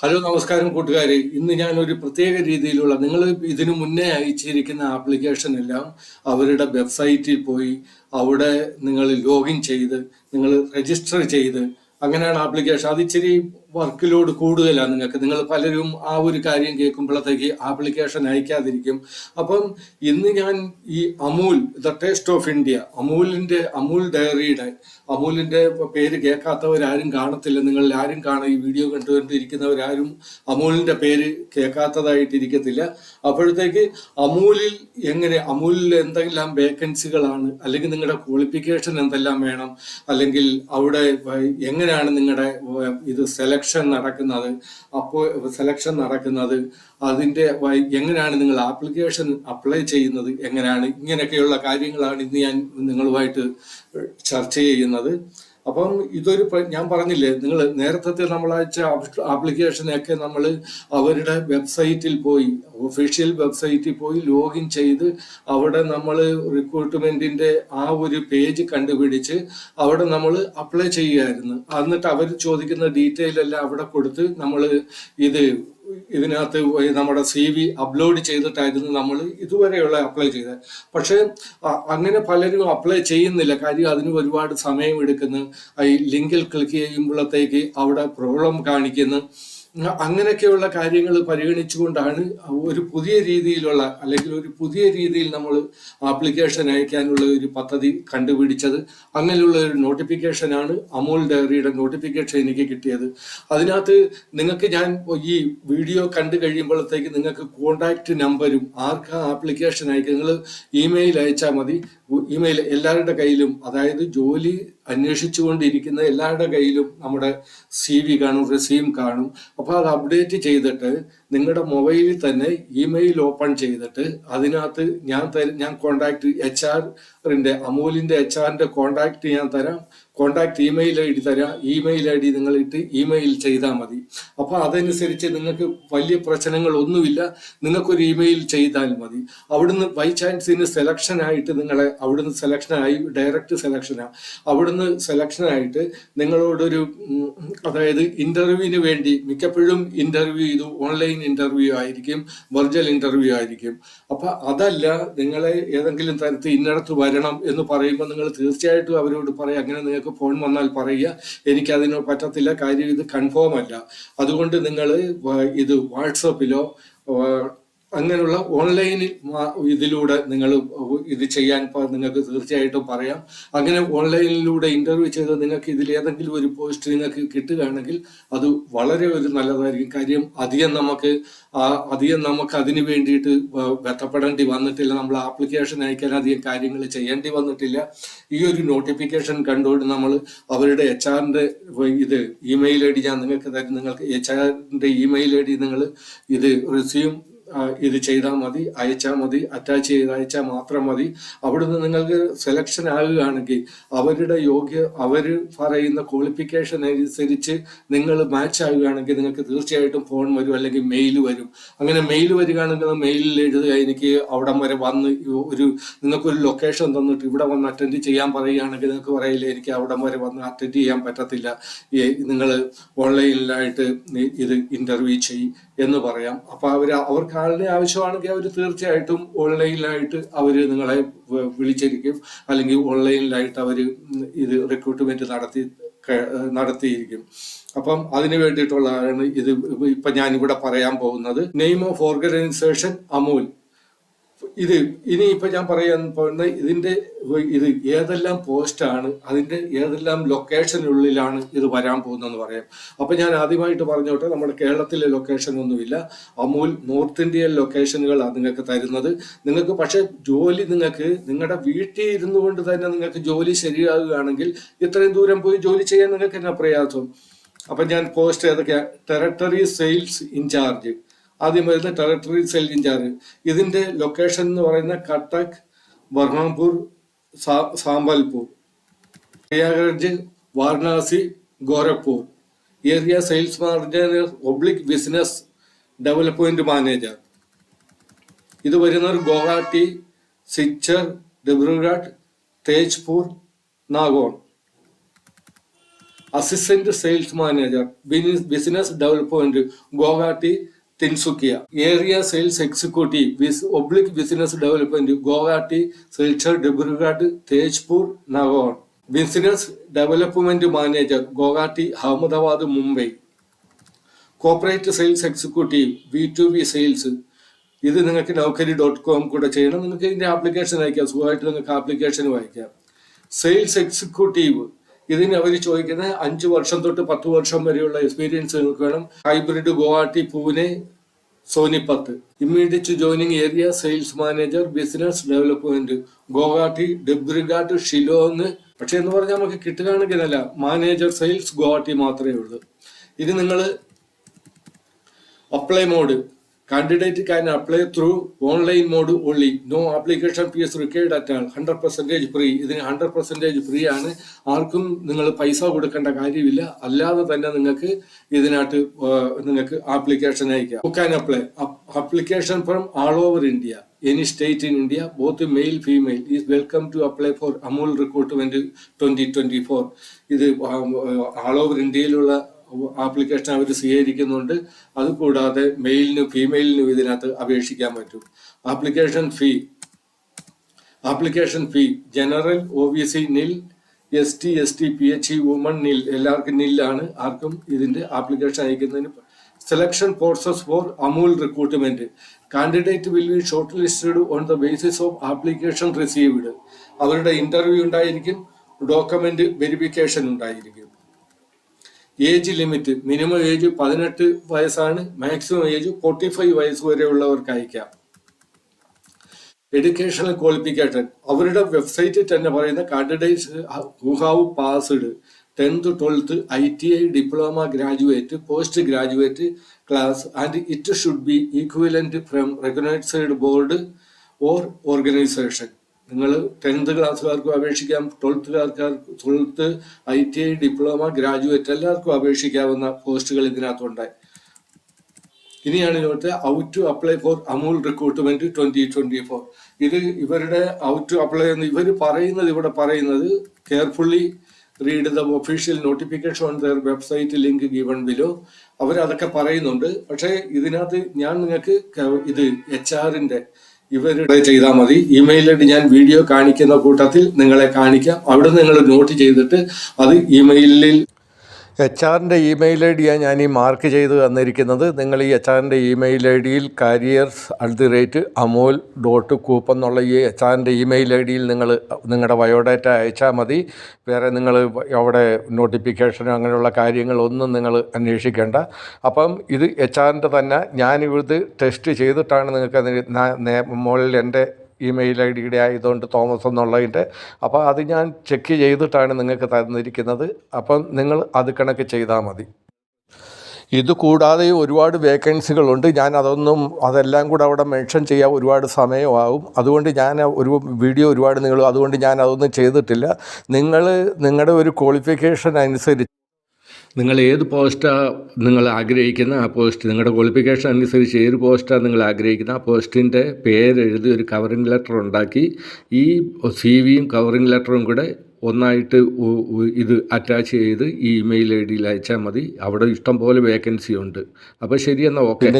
Hello നമസ്കാരം കൂട്ടുകാരെ. ഇന്ന് ഞാൻ ഒരു പ്രത്യേക രീതിയിലുള്ള നിങ്ങൾ ഇതിനു മുന്നേ അയച്ചിരിക്കുന്ന ആപ്ലിക്കേഷൻ എല്ലാം അവരുടെ വെബ്സൈറ്റിൽ പോയി അവിടെ നിങ്ങൾ ലോഗിൻ ചെയ്ത് നിങ്ങൾ രജിസ്റ്റർ ചെയ്ത് അങ്ങനെയാണ് ആപ്ലിക്കേഷൻ. അത് ഇച്ചിരി വർക്ക് ലോഡ് കൂടുതലാണ് നിങ്ങൾക്ക്. നിങ്ങൾ പലരും ആ ഒരു കാര്യം കേൾക്കുമ്പോഴത്തേക്ക് ആപ്ലിക്കേഷൻ അയക്കാതിരിക്കും. അപ്പം ഇന്ന് ഞാൻ ഈ Amul the taste of India, Amul ഡയറിയുടെ അമൂലിന്റെ പേര് കേൾക്കാത്തവരാരും കാണത്തില്ല. നിങ്ങൾ ആരും ഈ വീഡിയോ കണ്ടുകൊണ്ടിരിക്കുന്നവരാരും അമൂലിന്റെ പേര് കേൾക്കാത്തതായിട്ടിരിക്കത്തില്ല. അപ്പോഴത്തേക്ക് അമൂലിൽ എന്തെല്ലാം വേക്കൻസികളാണ്, അല്ലെങ്കിൽ നിങ്ങളുടെ ക്വാളിഫിക്കേഷൻ എന്തെല്ലാം വേണം, അല്ലെങ്കിൽ അവിടെ എങ്ങനെയാണ് നിങ്ങളുടെ ഇത് സെലക്ഷൻ നടക്കുന്നത്, അതിന്റെ എങ്ങനെയാണ് നിങ്ങൾ ആപ്ലിക്കേഷൻ അപ്ലൈ ചെയ്യുന്നത്, എങ്ങനെയാണ്, ഇങ്ങനെയൊക്കെയുള്ള കാര്യങ്ങളാണ് ഇന്ന് ഞാൻ നിങ്ങളുമായിട്ട് ചർച്ച ചെയ്യുന്നത്. അപ്പം ഞാൻ പറഞ്ഞില്ലേ, നിങ്ങൾ നേരത്തെ നമ്മൾ അയച്ച ആപ്ലിക്കേഷനൊക്കെ നമ്മൾ അവരുടെ വെബ്സൈറ്റിൽ പോയി, ഒഫീഷ്യൽ വെബ്സൈറ്റിൽ പോയി ലോഗിൻ ചെയ്ത് അവിടെ നമ്മൾ റിക്രൂട്ട്മെന്റിന്റെ ആ ഒരു പേജ് കണ്ടുപിടിച്ച് അവിടെ നമ്മൾ അപ്ലൈ ചെയ്യുമായിരുന്നു. എന്നിട്ട് അവർ ചോദിക്കുന്ന ഡീറ്റെയിൽ എല്ലാം അവിടെ കൊടുത്ത് നമ്മൾ ഇതിനകത്ത് നമ്മുടെ CV അപ്ലോഡ് ചെയ്തിട്ടായിരുന്നു നമ്മൾ ഇതുവരെയുള്ള അപ്ലൈ ചെയ്തത്. പക്ഷെ അങ്ങനെ പലരും അപ്ലൈ ചെയ്യുന്നില്ല. കാര്യം അതിന് ഒരുപാട് സമയം എടുക്കുന്നു. ഈ ലിങ്കിൽ ക്ലിക്ക് ചെയ്യുമ്പോഴത്തേക്ക് അവിടെ പ്രോബ്ലം കാണിക്കുന്നു. അങ്ങനെയൊക്കെയുള്ള കാര്യങ്ങൾ പരിഗണിച്ചുകൊണ്ടാണ് ഒരു പുതിയ രീതിയിൽ നമ്മൾ ആപ്ലിക്കേഷൻ അയക്കാനുള്ള ഒരു പദ്ധതി കണ്ടുപിടിച്ചത്. അങ്ങനെയുള്ള ഒരു നോട്ടിഫിക്കേഷനാണ് അമൂൽ ഡയറിയുടെ നോട്ടിഫിക്കേഷൻ എനിക്ക് കിട്ടിയത്. അതിനകത്ത് നിങ്ങൾക്ക് ഞാൻ ഈ വീഡിയോ കണ്ടു കഴിയുമ്പോഴത്തേക്ക് നിങ്ങൾക്ക് കോണ്ടാക്ട് നമ്പരും ആർക്കാ ആപ്ലിക്കേഷൻ അയക്കുക നിങ്ങൾ ഇമെയിൽ അയച്ചാൽ മതി. ഇമെയിൽ എല്ലാവരുടെ കയ്യിലും, അതായത് ജോലി അന്വേഷിച്ചുകൊണ്ടിരിക്കുന്ന എല്ലാവരുടെ കയ്യിലും നമ്മുടെ CV കാണും, റെസ്യൂം കാണും. അപ്പോൾ അത് അപ്ഡേറ്റ് ചെയ്തിട്ട് നിങ്ങളുടെ മൊബൈലിൽ തന്നെ ഇമെയിൽ ഓപ്പൺ ചെയ്തിട്ട് അതിനകത്ത് ഞാൻ കോണ്ടാക്ട് അമൂലിന്റെ HR കോണ്ടാക്ട് ഞാൻ തരാം, കോണ്ടാക്ട് ഇമെയിൽ ID തരാം. ഇമെയിൽ ID നിങ്ങളിട്ട് ഇമെയിൽ ചെയ്താൽ മതി. അപ്പോൾ അതനുസരിച്ച് നിങ്ങൾക്ക് വലിയ പ്രശ്നങ്ങളൊന്നുമില്ല. നിങ്ങൾക്കൊരു ഇമെയിൽ ചെയ്താൽ മതി. അവിടുന്ന് ബൈ ചാൻസിന് സെലക്ഷനായിട്ട് നിങ്ങളെ അവിടുന്ന് സെലക്ഷനായി, ഡയറക്റ്റ് സെലക്ഷനാണ്. അവിടുന്ന് സെലക്ഷനായിട്ട് നിങ്ങളോടൊരു അതായത് ഇന്റർവ്യൂവിന് വേണ്ടി മിക്കപ്പോഴും ഇന്റർവ്യൂ ഇത് ഓൺലൈൻ ഇന്റർവ്യൂ ആയിരിക്കും, വെർച്വൽ ഇന്റർവ്യൂ ആയിരിക്കും. അപ്പൊ അതല്ല, നിങ്ങളെ ഏതെങ്കിലും തരത്തിൽ ഇന്നടത്ത് വരണം എന്ന് പറയുമ്പോൾ നിങ്ങൾ തീർച്ചയായിട്ടും അവരോട് പറയുക. അങ്ങനെ നിങ്ങൾക്ക് ഫോൺ വന്നാൽ പറയുക, എനിക്ക് അതിന് പറ്റത്തില്ല, കാര്യം ഇത് കൺഫേം അല്ല. അതുകൊണ്ട് നിങ്ങൾ ഇത് വാട്സപ്പിലോ അങ്ങനെയുള്ള ഓൺലൈൻ ഇതിലൂടെ നിങ്ങൾ ഇത് ചെയ്യാൻ നിങ്ങൾക്ക് തീർച്ചയായിട്ടും പറയാം. അങ്ങനെ ഓൺലൈനിലൂടെ ഇന്റർവ്യൂ ചെയ്ത് നിങ്ങൾക്ക് ഇതിൽ ഏതെങ്കിലും ഒരു പോസ്റ്റ് നിങ്ങൾക്ക് കിട്ടുകയാണെങ്കിൽ അത് വളരെ ഒരു നല്ലതായിരിക്കും. കാര്യം അധികം നമുക്ക് അതിന് വേണ്ടിയിട്ട് ബന്ധപ്പെടേണ്ടി വന്നിട്ടില്ല. നമ്മൾ ആപ്ലിക്കേഷൻ അയക്കാൻ അധികം കാര്യങ്ങൾ ചെയ്യേണ്ടി വന്നിട്ടില്ല. ഈ ഒരു നോട്ടിഫിക്കേഷൻ കണ്ടുകൊണ്ട് നമ്മൾ അവരുടെ HR ഇത് ഇമെയിൽ ID ഞാൻ നിങ്ങൾക്ക് തരും. നിങ്ങൾക്ക് HR ഇമെയിൽ ID നിങ്ങൾ ഇത് റെസ്യൂം ഇത് ചെയ്താൽ മതി, അയച്ചാൽ മതി, അറ്റാച്ച് ചെയ്ത് അയച്ചാൽ മാത്രം മതി. അവിടുന്ന് നിങ്ങൾക്ക് സെലക്ഷൻ ആകുകയാണെങ്കിൽ അവർ പറയുന്ന ക്വാളിഫിക്കേഷൻ അനുസരിച്ച് നിങ്ങൾ മാച്ച് ആകുകയാണെങ്കിൽ നിങ്ങൾക്ക് തീർച്ചയായിട്ടും ഫോൺ വരും, അല്ലെങ്കിൽ മെയിൽ വരും. അങ്ങനെ മെയിൽ വരികയാണെങ്കിൽ മെയിലിൽ എഴുതുക, എനിക്ക് അവിടം വരെ വന്ന് നിങ്ങൾക്കൊരു ലൊക്കേഷൻ തന്നിട്ട് ഇവിടെ വന്ന് അറ്റൻഡ് ചെയ്യാൻ പറയുകയാണെങ്കിൽ നിങ്ങൾക്ക് പറയില്ല, എനിക്ക് അവിടം വരെ വന്ന് അറ്റൻഡ് ചെയ്യാൻ പറ്റത്തില്ല, നിങ്ങൾ ഓൺലൈനിലായിട്ട് ഇത് ഇന്റർവ്യൂ ചെയ്യും എന്ന് പറയാം. അപ്പൊ അവർക്ക് ആളുടെ ആവശ്യമാണെങ്കിൽ അവർ തീർച്ചയായിട്ടും ഓൺലൈനിലായിട്ട് അവർ നിങ്ങളെ വിളിച്ചിരിക്കും, അല്ലെങ്കിൽ ഓൺലൈനിലായിട്ട് അവർ ഇത് റിക്രൂട്ട്മെന്റ് നടത്തിയിരിക്കും. അപ്പം അതിന് വേണ്ടിയിട്ടുള്ളതാണ് ഇത് ഇപ്പൊ ഞാൻ ഇവിടെ പറയാൻ പോകുന്നത്. Name of organisation Amul. ഇനിയിപ്പോ ഞാൻ പറയാൻ പോകുന്ന ഇത് ഏതെല്ലാം പോസ്റ്റാണ്, അതിന്റെ ഏതെല്ലാം ലൊക്കേഷനുള്ളിലാണ് ഇത് വരാൻ പോകുന്നതെന്ന് പറയാം. അപ്പൊ ഞാൻ ആദ്യമായിട്ട് പറഞ്ഞോട്ടെ, നമ്മുടെ കേരളത്തിലെ ലൊക്കേഷൻ ഒന്നുമില്ല. അമൂൽ നോർത്ത് ഇന്ത്യൻ ലൊക്കേഷനുകളാണ് നിങ്ങൾക്ക് തരുന്നത്. നിങ്ങൾക്ക് പക്ഷെ ജോലി നിങ്ങൾക്ക് നിങ്ങളുടെ വീട്ടിൽ ഇരുന്നു കൊണ്ട് തന്നെ നിങ്ങൾക്ക് ജോലി ശരിയാകുകയാണെങ്കിൽ ഇത്രയും ദൂരം പോയി ജോലി ചെയ്യാൻ നിങ്ങൾക്ക് എന്നാ പ്രയാസം. അപ്പൊ ഞാൻ പോസ്റ്റ് ഏതൊക്കെയാ? Territory sales incharge. ആദ്യം വരുന്ന ടെറിട്ടറി സെയിൽ ഇൻചാർജ്. ഇതിന്റെ ലൊക്കേഷൻ എന്ന് പറയുന്ന Cuttack, Berhampur, Sambalpur, Prayagraj, Varanasi, Gorakhpur. Area sales manager / business development manager. ഇത് വരുന്നവർ Guwahati, Silchar, Dibrugarh, Tezpur, Nagaon. Assistant sales manager, business development, Guwahati Tinsukia. Area sales executive business development, Guwahati, Silchar, Dibrugarh, Tezpur, Nagaon. Business development manager, Guwahati, Ahmedabad, Mumbai. Corporate sales executive, B2B sales. ഇത് നിങ്ങൾക്ക് naukari.com കൂടെ ചെയ്യണം. നിങ്ങൾക്ക് ഇതിന്റെ ആപ്ലിക്കേഷൻ അയക്കാം, സുഖമായിട്ട് നിങ്ങൾക്ക് ആപ്ലിക്കേഷൻ വായിക്കാം. സെയിൽസ് എക്സിക്യൂട്ടീവ്, ഇതിന് അവർ ചോദിക്കുന്നത് 5 വർഷം തൊട്ട് 10 വർഷം വരെയുള്ള എക്സ്പീരിയൻസ് നിങ്ങൾക്ക് വേണം. Hybrid, Guwahati, Pune, Sonipat. Immediate joining area sales manager, business development, Guwahati, Dibrugarh, Shillong. പക്ഷെ എന്ന് പറഞ്ഞാൽ നമുക്ക് കിട്ടുകയാണെങ്കിലല്ല, മാനേജർ സെയിൽസ് ഗുവാഹട്ടി മാത്രമേ ഉള്ളൂ. ഇത് നിങ്ങൾ apply mode, candidate can apply through online mode only. No application fees required at all. 100% free. ഇതിന് 100% ഫ്രീ ആണ്. ആർക്കും നിങ്ങൾ പൈസ കൊടുക്കേണ്ട കാര്യമില്ല. അല്ലാതെ തന്നെ നിങ്ങൾക്ക് ഇതിനകത്ത് നിങ്ങൾക്ക് ആപ്ലിക്കേഷൻ അയക്കാം. Who can apply? Application from all over India. Any state in India, both male female is welcome to apply for Amul Recruitment 2024. ഇത് all over ഇന്ത്യയിലുള്ള ആപ്ലിക്കേഷൻ അവർ സ്വീകരിക്കുന്നുണ്ട്. അതുകൂടാതെ മെയിലിനും ഫീമെയിലിനും ഇതിനകത്ത് അപേക്ഷിക്കാൻ പറ്റും. Application fee general, OBC nil, ST, ST, PHE, woman nil, എല്ലാവർക്കും നില്ലാണ്. ആർക്കും ഇതിന്റെ ആപ്ലിക്കേഷൻ അയക്കുന്നതിന്. Selection process for Amul recruitment. Candidate will be shortlisted on the basis of application received. അവരുടെ ഇന്റർവ്യൂ ഉണ്ടായിരിക്കും, ഡോക്യുമെന്റ് വെരിഫിക്കേഷൻ ഉണ്ടായിരിക്കും. ഏജ് ലിമിറ്റ്, മിനിമം ഏജ് 18 വയസ്സാണ്, maximum age 45 വയസ്സ് വരെയുള്ളവർക്ക് അയക്കാം. എഡ്യൂക്കേഷണൽ ക്വാളിഫിക്കേഷൻ, അവരുടെ വെബ്സൈറ്റിൽ തന്നെ പറയുന്ന candidates who have passed 10th, 12th, ITI, diploma, graduate, post graduate class and it should be equivalent from recognised board or organisation. നിങ്ങൾ 10th ക്ലാസ്സുകാർക്കും അപേക്ഷിക്കാം, 12th ITI, diploma, graduate എല്ലാവർക്കും അപേക്ഷിക്കാവുന്ന പോസ്റ്റുകൾ ഇതിനകത്തുണ്ട്. ഇനിയാണ് ഇവിടുത്തെ how to apply for Amul recruitment 2024. ഇത് ഇവരുടെ how to apply എന്ന് ഇവർ പറയുന്നത്, ഇവിടെ പറയുന്നത് carefully read the official notification on their website, link given below. അവരതൊക്കെ പറയുന്നുണ്ട്. പക്ഷേ ഇതിനകത്ത് ഞാൻ നിങ്ങൾക്ക് ഇത് HR-ന്റെ ഇവരുടെ ചെയ്താൽ മതി. ഇമെയിൽ ഐ ഡി ഞാൻ വീഡിയോ കാണിക്കുന്ന കൂട്ടത്തിൽ നിങ്ങളെ കാണിക്കാം. അവിടെ നിങ്ങൾ നോട്ട് ചെയ്തിട്ട് അത് ഇമെയിലിൽ HR-ന്റെ ഇമെയിൽ ഐ ഡിയാണ് ഞാൻ ഈ മാർക്ക് ചെയ്ത് തന്നിരിക്കുന്നത്. നിങ്ങൾ ഈ HR-ന്റെ ഇമെയിൽ ഐ ഡിയിൽ careers@amol.coop എന്നുള്ള ഈ HR-ന്റെ ഇമെയിൽ ഐ ഡിയിൽ നിങ്ങൾ നിങ്ങളുടെ ബയോഡാറ്റ അയച്ചാൽ മതി. വേറെ നിങ്ങൾ അവിടെ നോട്ടിഫിക്കേഷൻ അങ്ങനെയുള്ള കാര്യങ്ങളൊന്നും നിങ്ങൾ അന്വേഷിക്കേണ്ട. അപ്പം ഇത് HR-ന്റെ തന്നെ ഞാനിത് ടെസ്റ്റ് ചെയ്തിട്ടാണ് നിങ്ങൾക്ക് അതിന് മുകളിൽ എൻ്റെ ഇമെയിൽ ഐ ഡിയുടെ ആയതുകൊണ്ട് തോമസ് എന്നുള്ളതിൻ്റെ. അപ്പോൾ അത് ഞാൻ ചെക്ക് ചെയ്തിട്ടാണ് നിങ്ങൾക്ക് തന്നിരിക്കുന്നത്. അപ്പം നിങ്ങൾ അത് കണക്ക് ചെയ്താൽ മതി. ഇത് കൂടാതെ ഒരുപാട് വേക്കൻസികളുണ്ട്. ഞാൻ അതെല്ലാം കൂടെ അവിടെ മെൻഷൻ ചെയ്യാൻ ഒരുപാട് സമയമാവും. അതുകൊണ്ട് ഞാൻ ഒരു വീഡിയോ അതുകൊണ്ട് ഞാൻ അതൊന്നും ചെയ്തിട്ടില്ല. നിങ്ങളുടെ ഒരു ക്വാളിഫിക്കേഷൻ അനുസരിച്ച് നിങ്ങൾ ഏത് പോസ്റ്റാണ് നിങ്ങൾ ആഗ്രഹിക്കുന്ന ആ പോസ്റ്റ്, നിങ്ങളുടെ ക്വാളിഫിക്കേഷൻ അനുസരിച്ച് ഏത് പോസ്റ്റാണ് നിങ്ങൾ ആഗ്രഹിക്കുന്ന ആ പോസ്റ്റിൻ്റെ പേരെഴുതി ഒരു കവറിംഗ് ലെറ്റർ ഉണ്ടാക്കി ഈ CV-യും കവറിംഗ് ലെറ്ററും കൂടെ ഒന്നായിട്ട് ഇത് അറ്റാച്ച് ചെയ്ത് ഈ ഇമെയിൽ ഐ ഡിയിൽ അയച്ചാൽ മതി. അവിടെ ഇഷ്ടം പോലെ വേക്കൻസി ഉണ്ട്. അപ്പോൾ ശരി, എന്നാൽ ഓക്കെ.